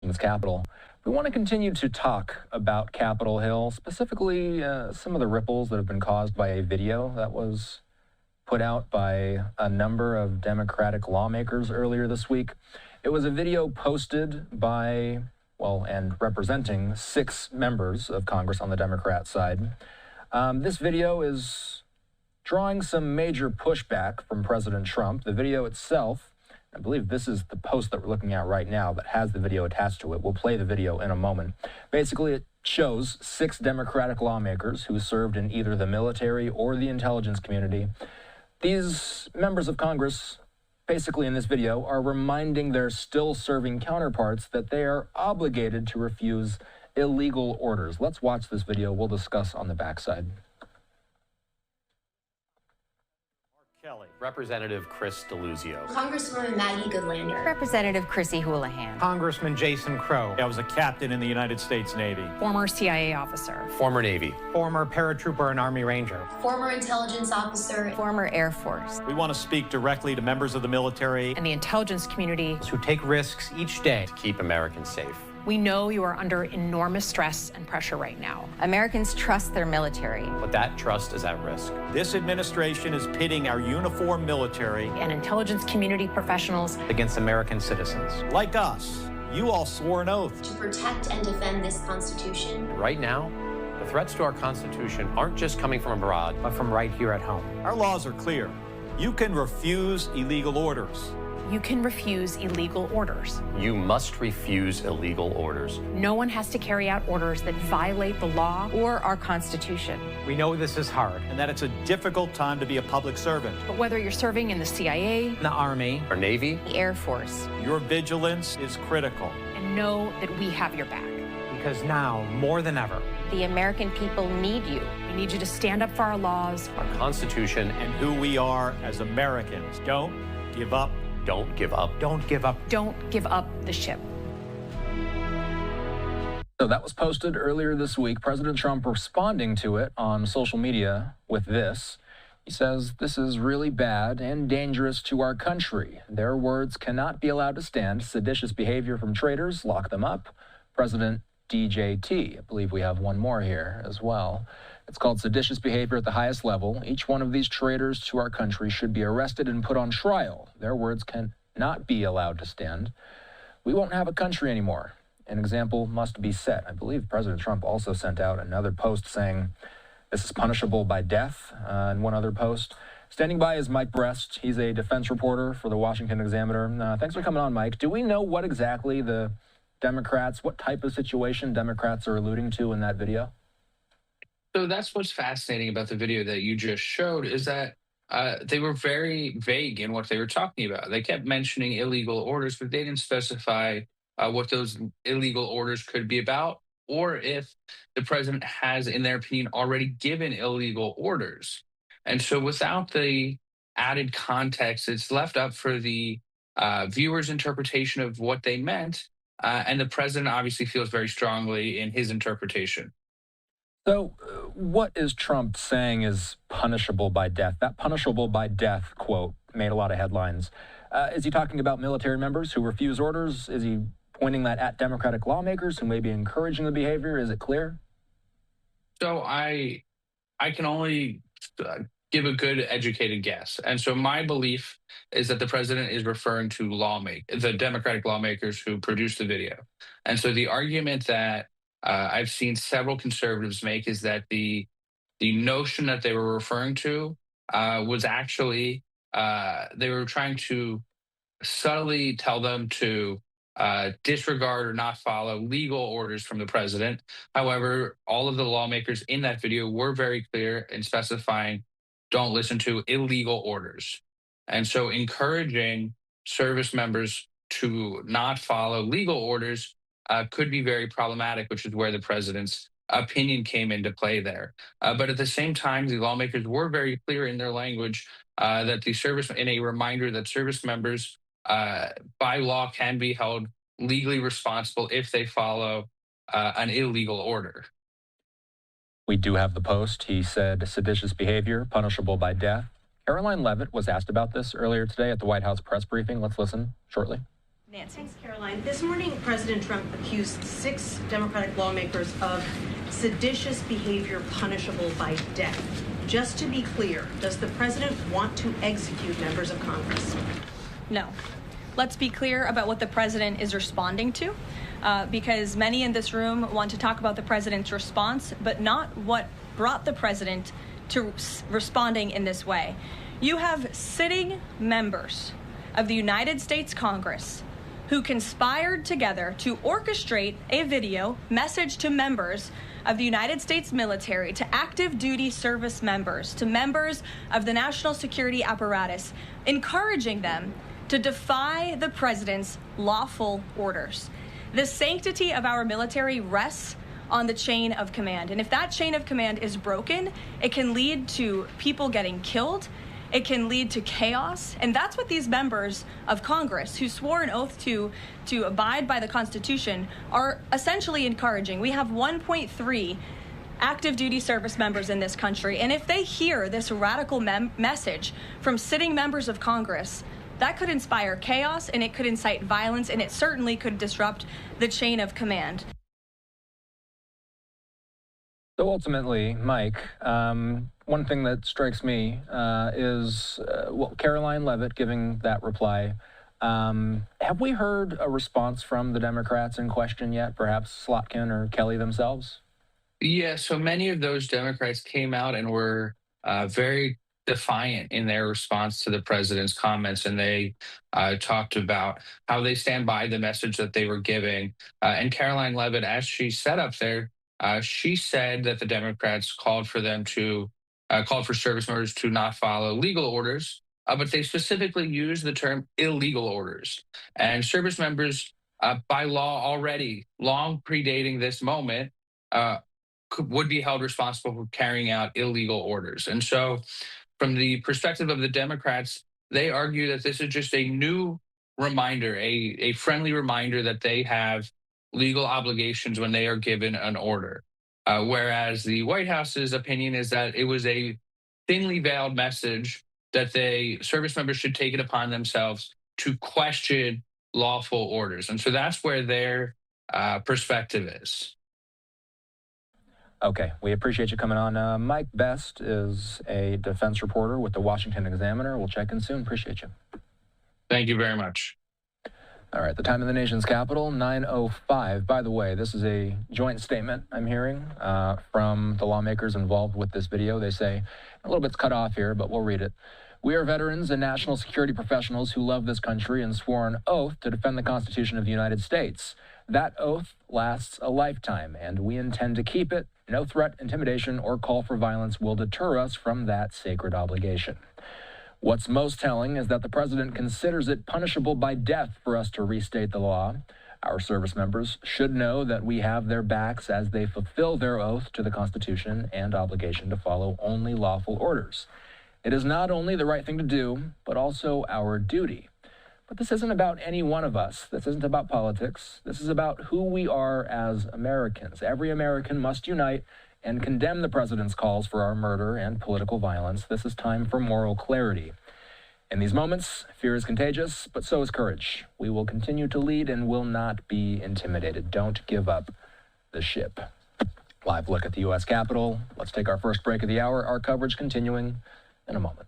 Washington's Capitol. We want to continue to talk about Capitol Hill, specifically some of the ripples that have been caused by a video that was put out by a number of Democratic lawmakers earlier this week. It was a video posted by, and representing 6 members of Congress on the Democrat side. This video is drawing some major pushback from President Trump. The video itself, I believe this is the post that we're looking at right now that has the video attached to it. We'll play the video in a moment. Basically, it shows 6 Democratic lawmakers who served in either the military or the intelligence community. These members of Congress, basically in this video, are reminding their still serving counterparts that they are obligated to refuse illegal orders. Let's watch this video. We'll discuss on the backside. Kelly. Representative Chris DeLuzio. Congresswoman Maggie Goodlander. Representative Chrissy Houlihan. Congressman Jason Crow. I was a captain in the United States Navy. Former CIA officer. Former Navy. Former paratrooper and Army Ranger. Former intelligence officer. Former Air Force. We want to speak directly to members of the military and the intelligence community who take risks each day to keep Americans safe. We know you are under enormous stress and pressure right now. Americans trust their military. But that trust is at risk. This administration is pitting our uniformed military and intelligence community professionals against American citizens. Like us. You all swore an oath to protect and defend this Constitution. Right now, the threats to our Constitution aren't just coming from abroad, but from right here at home. Our laws are clear. You can refuse illegal orders. You can refuse illegal orders. You must refuse illegal orders. No one has to carry out orders that violate the law or our Constitution. We know this is hard and that it's a difficult time to be a public servant. But whether you're serving in the CIA, the Army, or Navy, the Air Force, your vigilance is critical. And know that we have your back. Because now, more than ever, the American people need you. We need you to stand up for our laws, our Constitution, and who we are as Americans. Don't give up. Don't give up. Don't give up. Don't give up the ship. So that was posted earlier this week. President Trump responding to it on social media with this. He says, "This is really bad and dangerous to our country. Their words cannot be allowed to stand. Seditious behavior from traitors, lock them up." President DJT. I believe we have one more here as well. It's called seditious behavior at the highest level. Each one of these traitors to our country should be arrested and put on trial. Their words cannot be allowed to stand. We won't have a country anymore. An example must be set. I believe President Trump also sent out another post saying this is punishable by death, and one other post. Standing by is Mike Brest. He's a defense reporter for the Washington Examiner. Thanks for coming on, Mike. Do we know what exactly the Democrats, what type of situation Democrats are alluding to in that video? So that's what's fascinating about the video that you just showed is that they were very vague in what they were talking about. They kept mentioning illegal orders, but they didn't specify what those illegal orders could be about, or if the president has, in their opinion, already given illegal orders. And so without the added context, it's left up for the viewer's interpretation of what they meant. And the president obviously feels very strongly in his interpretation. So what is Trump saying is punishable by death? That punishable by death quote made a lot of headlines. Is he talking about military members who refuse orders? Is he pointing that at Democratic lawmakers who may be encouraging the behavior? Is it clear? So I can only give a good educated guess. And so my belief is that the president is referring to the Democratic lawmakers who produced the video. And so the argument that I've seen several conservatives make is that the notion that they were referring to was actually they were trying to subtly tell them to disregard or not follow legal orders from the president. However, all of the lawmakers in that video were very clear in specifying don't listen to illegal orders. And so encouraging service members to not follow legal orders could be very problematic, which is where the president's opinion came into play there. But at the same time, the lawmakers were very clear in their language that in a reminder that service members by law can be held legally responsible if they follow an illegal order. We do have the post. He said seditious behavior, punishable by death. Karoline Leavitt was asked about this earlier today at the White House press briefing. Let's listen shortly. Nancy. Thanks, Caroline. This morning, President Trump accused 6 Democratic lawmakers of seditious behavior punishable by death. Just to be clear, does the president want to execute members of Congress? No. Let's be clear about what the president is responding to, because many in this room want to talk about the president's response, but not what brought the president to responding in this way. You have sitting members of the United States Congress who conspired together to orchestrate a video message to members of the United States military, to active duty service members, to members of the national security apparatus, encouraging them to defy the president's lawful orders. The sanctity of our military rests on the chain of command. And if that chain of command is broken, it can lead to people getting killed. It can lead to chaos. And that's what these members of Congress who swore an oath to abide by the Constitution are essentially encouraging. We have 1.3 active duty service members in this country. And if they hear this radical message from sitting members of Congress, that could inspire chaos, and it could incite violence, and it certainly could disrupt the chain of command. So ultimately, Mike, one thing that strikes me is Karoline Leavitt giving that reply. Have we heard a response from the Democrats in question yet? Perhaps Slotkin or Kelly themselves? Yeah, so many of those Democrats came out and were very defiant in their response to the president's comments, and they talked about how they stand by the message that they were giving. And Karoline Leavitt, as she said up there, she said that the Democrats called for service members to not follow legal orders, but they specifically used the term illegal orders. And service members, by law already, long predating this moment, would be held responsible for carrying out illegal orders. And so, from the perspective of the Democrats, they argue that this is just a new reminder, a friendly reminder that they have legal obligations when they are given an order. Whereas the White House's opinion is that it was a thinly veiled message that service members should take it upon themselves to question lawful orders. And so that's where their perspective is. Okay, we appreciate you coming on. Mike Brest is a defense reporter with the Washington Examiner. We'll check in soon. Appreciate you. Thank you very much. All right, the time in the nation's capital, 9:05. By the way, this is a joint statement I'm hearing from the lawmakers involved with this video. They say, a little bit's cut off here, but we'll read it. We are veterans and national security professionals who love this country and swore an oath to defend the Constitution of the United States. That oath lasts a lifetime, and we intend to keep it. No threat, intimidation, or call for violence will deter us from that sacred obligation. What's most telling is that the president considers it punishable by death for us to restate the law. Our service members should know that we have their backs as they fulfill their oath to the Constitution and obligation to follow only lawful orders. It is not only the right thing to do, but also our duty. But this isn't about any one of us. This isn't about politics. This is about who we are as Americans. Every American must unite and condemn the president's calls for our murder and political violence. This is time for moral clarity. In these moments, fear is contagious, but so is courage. We will continue to lead and will not be intimidated. Don't give up the ship. Live look at the U.S. Capitol. Let's take our first break of the hour. Our coverage continuing in a moment.